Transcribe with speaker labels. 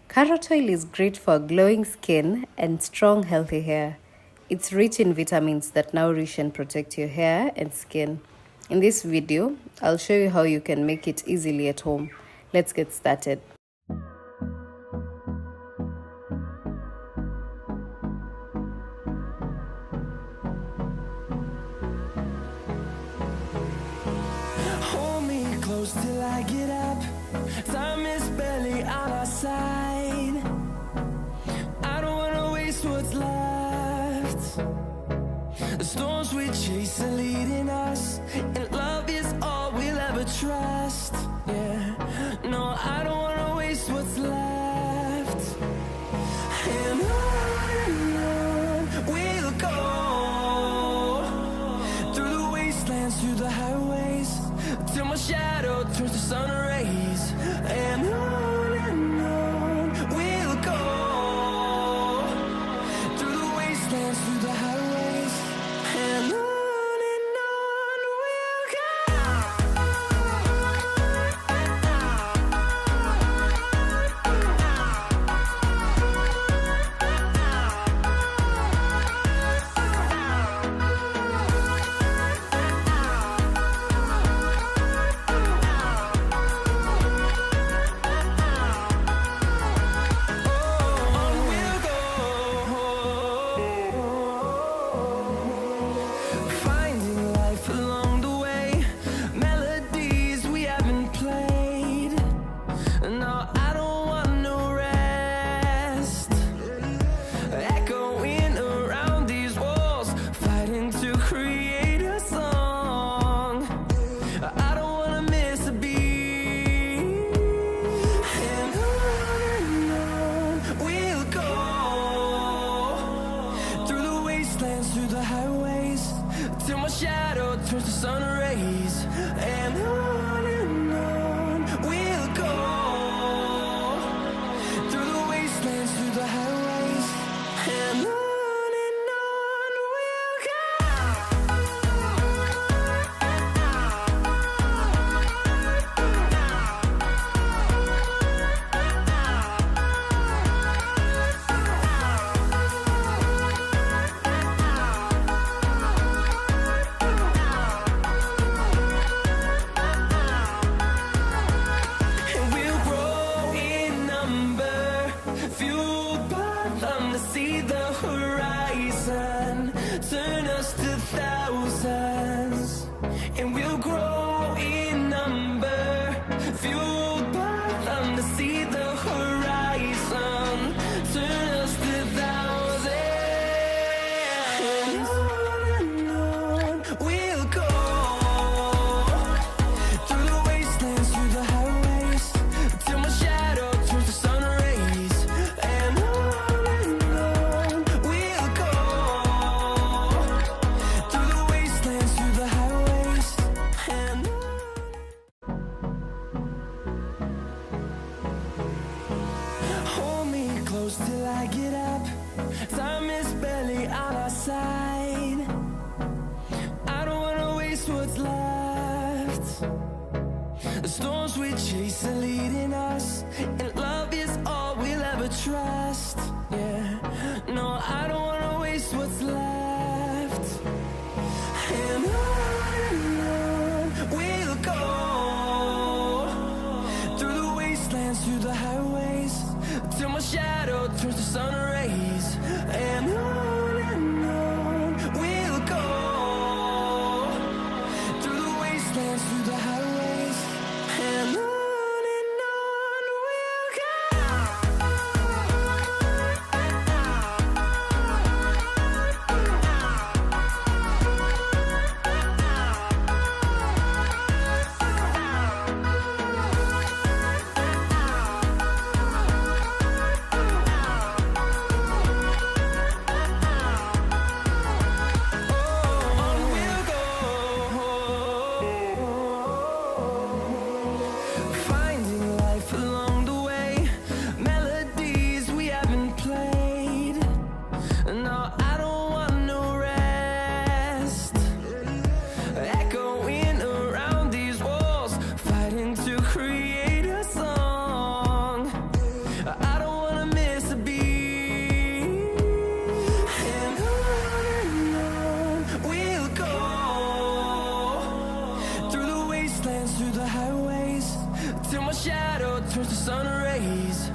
Speaker 1: Carrot oil is great for glowing skin and strong, healthy hair. It's rich in vitamins that nourish and protect your hair and skin. In this video, I'll show you how you can make it easily at home. Let's get started.
Speaker 2: Hold me close till I get up. Time is barely on our side. I don't wanna waste what's left. The storms we chase are leading us, and love is all we'll ever trust. Yeah, no, I don't wanna waste what's left. And on we'll go, through the wastelands, through the highways, till my shadow turns to sun rays. And on we'll go, through the wastelands, through the highways, and on we'll go. Finding life along the way, melodies we haven't played. No, I don't want no rest. Echoing around these walls, fighting to create a song. I don't wanna miss a beat. And on we'll go, through the wastelands, through the highways, till my shadow turns to sun rays. And on we'll go, through the wastelands, through the highways, and on we'll go. And we'll grow in number, fueled by them to see the horizon, turn us to thousands. And we'll grow in number, fueled by them to see the horizon, turn us to thousands. And on we'll go, through the wastelands, through the highways, till my shadow turns to sun rays. And on we'll go, through the wastelands, through the highways, and on. Hold me close till I get up. Time is barely on our side. I don't wanna waste what's left. The storms we chase are leading us, and love is all we'll ever trust. Yeah, no, I don't wanna waste what's left. And on we'll go, through the wastelands, through the highways, till my shadow turns to sun rays. And on we'll go, through the wastelands, through the highways, and on we'll go. till my shadow turns to sun rays.